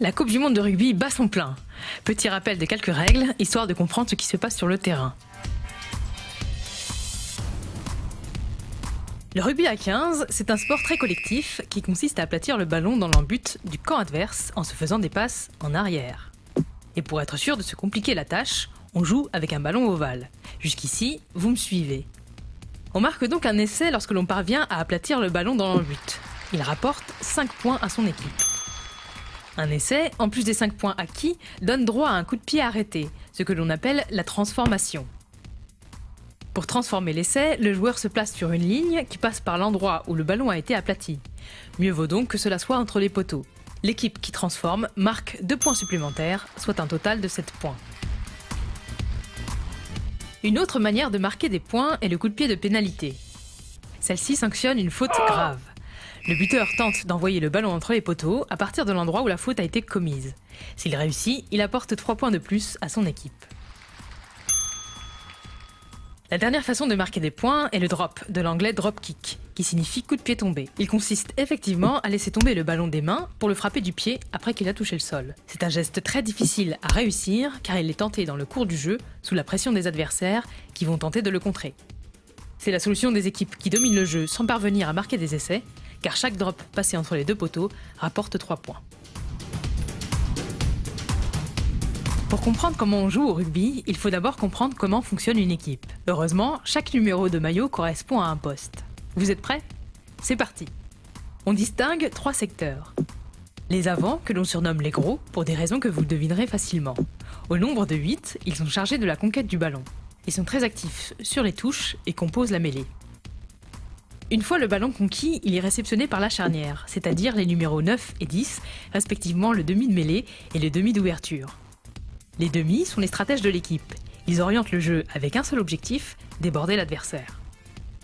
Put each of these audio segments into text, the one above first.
La Coupe du Monde de rugby bat son plein. Petit rappel de quelques règles, histoire de comprendre ce qui se passe sur le terrain. Le rugby à 15, c'est un sport très collectif qui consiste à aplatir le ballon dans l'embut du camp adverse en se faisant des passes en arrière. Et pour être sûr de se compliquer la tâche, on joue avec un ballon ovale. Jusqu'ici, vous me suivez. On marque donc un essai lorsque l'on parvient à aplatir le ballon dans l'embut. Il rapporte 5 points à son équipe. Un essai, en plus des 5 points acquis, donne droit à un coup de pied arrêté, ce que l'on appelle la transformation. Pour transformer l'essai, le joueur se place sur une ligne qui passe par l'endroit où le ballon a été aplati. Mieux vaut donc que cela soit entre les poteaux. L'équipe qui transforme marque 2 points supplémentaires, soit un total de 7 points. Une autre manière de marquer des points est le coup de pied de pénalité. Celle-ci sanctionne une faute grave. Le buteur tente d'envoyer le ballon entre les poteaux à partir de l'endroit où la faute a été commise. S'il réussit, il apporte 3 points de plus à son équipe. La dernière façon de marquer des points est le drop, de l'anglais drop kick, qui signifie coup de pied tombé. Il consiste effectivement à laisser tomber le ballon des mains pour le frapper du pied après qu'il a touché le sol. C'est un geste très difficile à réussir car il est tenté dans le cours du jeu sous la pression des adversaires qui vont tenter de le contrer. C'est la solution des équipes qui dominent le jeu sans parvenir à marquer des essais, car chaque drop passé entre les 2 poteaux rapporte 3 points. Pour comprendre comment on joue au rugby, il faut d'abord comprendre comment fonctionne une équipe. Heureusement, chaque numéro de maillot correspond à un poste. Vous êtes prêts ? C'est parti. On distingue 3 secteurs. Les avants, que l'on surnomme les gros, pour des raisons que vous devinerez facilement. Au nombre de 8, ils sont chargés de la conquête du ballon. Ils sont très actifs sur les touches et composent la mêlée. Une fois le ballon conquis, il est réceptionné par la charnière, c'est-à-dire les numéros 9 et 10, respectivement le demi de mêlée et le demi d'ouverture. Les demi sont les stratèges de l'équipe. Ils orientent le jeu avec un seul objectif, déborder l'adversaire.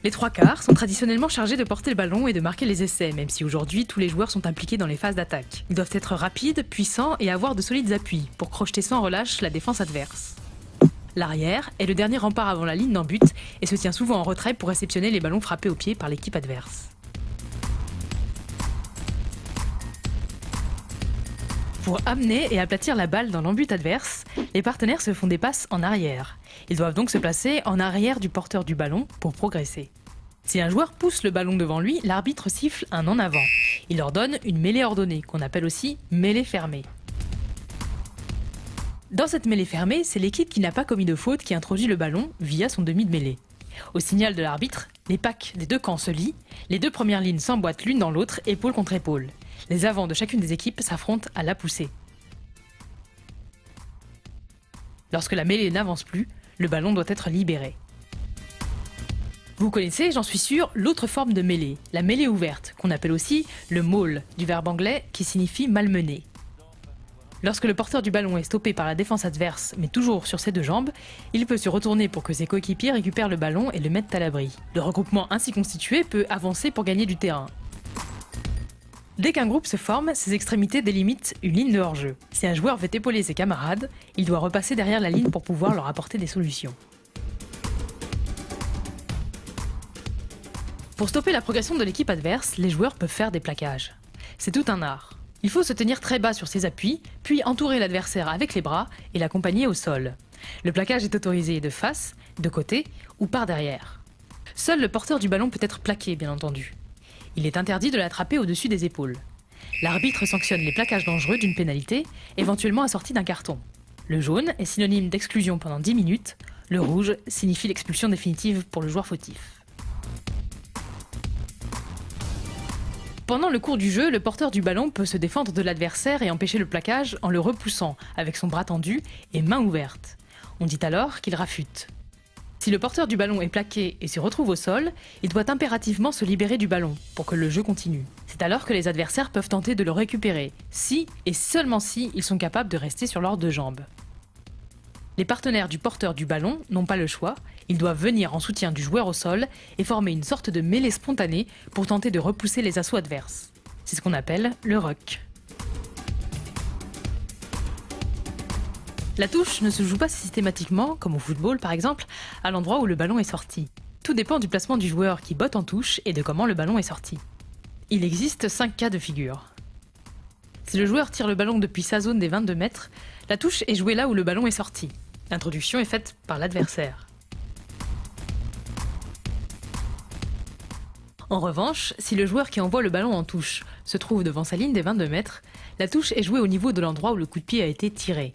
Les 3/4 sont traditionnellement chargés de porter le ballon et de marquer les essais, même si aujourd'hui tous les joueurs sont impliqués dans les phases d'attaque. Ils doivent être rapides, puissants et avoir de solides appuis pour crocheter sans relâche la défense adverse. L'arrière est le dernier rempart avant la ligne d'en but et se tient souvent en retrait pour réceptionner les ballons frappés au pied par l'équipe adverse. Pour amener et aplatir la balle dans l'embut adverse, les partenaires se font des passes en arrière. Ils doivent donc se placer en arrière du porteur du ballon pour progresser. Si un joueur pousse le ballon devant lui, l'arbitre siffle un en avant. Il leur donne une mêlée ordonnée, qu'on appelle aussi mêlée fermée. Dans cette mêlée fermée, c'est l'équipe qui n'a pas commis de faute qui introduit le ballon via son demi de mêlée. Au signal de l'arbitre, les packs des 2 camps se lient, les 2 premières lignes s'emboîtent l'une dans l'autre, épaule contre épaule. Les avants de chacune des équipes s'affrontent à la poussée. Lorsque la mêlée n'avance plus, le ballon doit être libéré. Vous connaissez, j'en suis sûr, l'autre forme de mêlée, la mêlée ouverte, qu'on appelle aussi le maul, du verbe anglais qui signifie malmener. Lorsque le porteur du ballon est stoppé par la défense adverse, mais toujours sur ses 2 jambes, il peut se retourner pour que ses coéquipiers récupèrent le ballon et le mettent à l'abri. Le regroupement ainsi constitué peut avancer pour gagner du terrain. Dès qu'un groupe se forme, ses extrémités délimitent une ligne de hors-jeu. Si un joueur veut épauler ses camarades, il doit repasser derrière la ligne pour pouvoir leur apporter des solutions. Pour stopper la progression de l'équipe adverse, les joueurs peuvent faire des plaquages. C'est tout un art. Il faut se tenir très bas sur ses appuis, puis entourer l'adversaire avec les bras et l'accompagner au sol. Le plaquage est autorisé de face, de côté ou par derrière. Seul le porteur du ballon peut être plaqué, bien entendu. Il est interdit de l'attraper au-dessus des épaules. L'arbitre sanctionne les plaquages dangereux d'une pénalité, éventuellement assortie d'un carton. Le jaune est synonyme d'exclusion pendant 10 minutes, le rouge signifie l'expulsion définitive pour le joueur fautif. Pendant le cours du jeu, le porteur du ballon peut se défendre de l'adversaire et empêcher le plaquage en le repoussant avec son bras tendu et main ouverte. On dit alors qu'il rafute. Si le porteur du ballon est plaqué et se retrouve au sol, il doit impérativement se libérer du ballon pour que le jeu continue. C'est alors que les adversaires peuvent tenter de le récupérer, si et seulement si ils sont capables de rester sur leurs 2 jambes. Les partenaires du porteur du ballon n'ont pas le choix, ils doivent venir en soutien du joueur au sol et former une sorte de mêlée spontanée pour tenter de repousser les assauts adverses. C'est ce qu'on appelle le ruck. La touche ne se joue pas systématiquement, comme au football par exemple, à l'endroit où le ballon est sorti. Tout dépend du placement du joueur qui botte en touche et de comment le ballon est sorti. Il existe 5 cas de figure. Si le joueur tire le ballon depuis sa zone des 22 mètres, la touche est jouée là où le ballon est sorti. L'introduction est faite par l'adversaire. En revanche, si le joueur qui envoie le ballon en touche se trouve devant sa ligne des 22 mètres, la touche est jouée au niveau de l'endroit où le coup de pied a été tiré.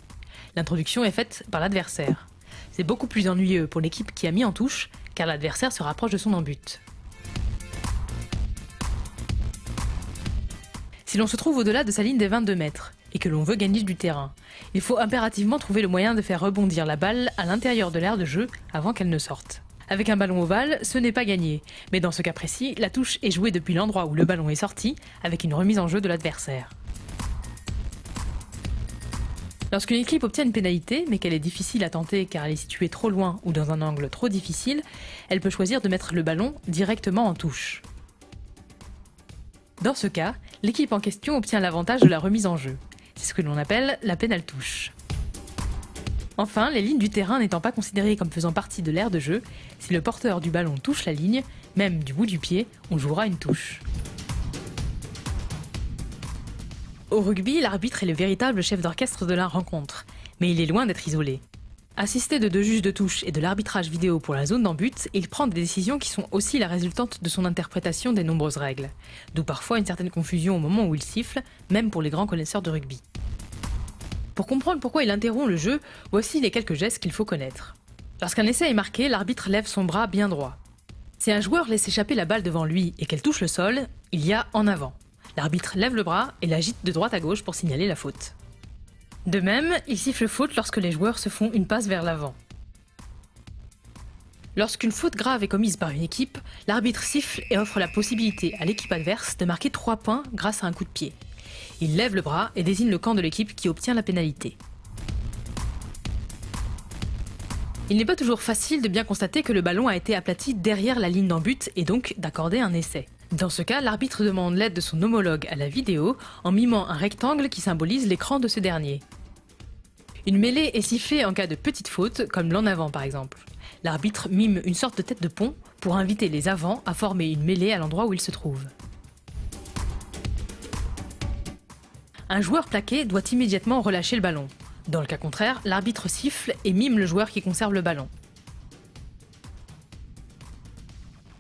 L'introduction est faite par l'adversaire. C'est beaucoup plus ennuyeux pour l'équipe qui a mis en touche, car l'adversaire se rapproche de son en-but. Si l'on se trouve au-delà de sa ligne des 22 mètres et que l'on veut gagner du terrain, il faut impérativement trouver le moyen de faire rebondir la balle à l'intérieur de l'aire de jeu avant qu'elle ne sorte. Avec un ballon ovale, ce n'est pas gagné, mais dans ce cas précis, la touche est jouée depuis l'endroit où le ballon est sorti, avec une remise en jeu de l'adversaire. Lorsqu'une équipe obtient une pénalité, mais qu'elle est difficile à tenter car elle est située trop loin ou dans un angle trop difficile, elle peut choisir de mettre le ballon directement en touche. Dans ce cas, l'équipe en question obtient l'avantage de la remise en jeu. C'est ce que l'on appelle la pénal-touche. Enfin, les lignes du terrain n'étant pas considérées comme faisant partie de l'aire de jeu, si le porteur du ballon touche la ligne, même du bout du pied, on jouera une touche. Au rugby, l'arbitre est le véritable chef d'orchestre de la rencontre, mais il est loin d'être isolé. Assisté de 2 juges de touche et de l'arbitrage vidéo pour la zone d'en-but, il prend des décisions qui sont aussi la résultante de son interprétation des nombreuses règles, d'où parfois une certaine confusion au moment où il siffle, même pour les grands connaisseurs de rugby. Pour comprendre pourquoi il interrompt le jeu, voici les quelques gestes qu'il faut connaître. Lorsqu'un essai est marqué, l'arbitre lève son bras bien droit. Si un joueur laisse échapper la balle devant lui et qu'elle touche le sol, il y a en avant. L'arbitre lève le bras et l'agite de droite à gauche pour signaler la faute. De même, il siffle faute lorsque les joueurs se font une passe vers l'avant. Lorsqu'une faute grave est commise par une équipe, l'arbitre siffle et offre la possibilité à l'équipe adverse de marquer 3 points grâce à un coup de pied. Il lève le bras et désigne le camp de l'équipe qui obtient la pénalité. Il n'est pas toujours facile de bien constater que le ballon a été aplati derrière la ligne d'en-but et donc d'accorder un essai. Dans ce cas, l'arbitre demande l'aide de son homologue à la vidéo en mimant un rectangle qui symbolise l'écran de ce dernier. Une mêlée est sifflée en cas de petite faute, comme l'en avant par exemple. L'arbitre mime une sorte de tête de pont pour inviter les avants à former une mêlée à l'endroit où ils se trouvent. Un joueur plaqué doit immédiatement relâcher le ballon. Dans le cas contraire, l'arbitre siffle et mime le joueur qui conserve le ballon.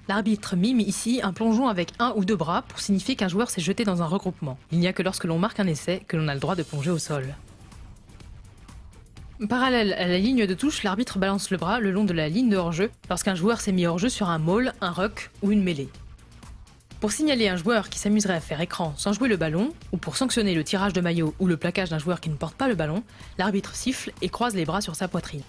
L'arbitre mime ici un plongeon avec 1 ou 2 bras pour signifier qu'un joueur s'est jeté dans un regroupement. Il n'y a que lorsque l'on marque un essai que l'on a le droit de plonger au sol. Parallèle à la ligne de touche, l'arbitre balance le bras le long de la ligne de hors-jeu lorsqu'un joueur s'est mis hors-jeu sur un maul, un ruck ou une mêlée. Pour signaler un joueur qui s'amuserait à faire écran sans jouer le ballon, ou pour sanctionner le tirage de maillot ou le plaquage d'un joueur qui ne porte pas le ballon, l'arbitre siffle et croise les bras sur sa poitrine.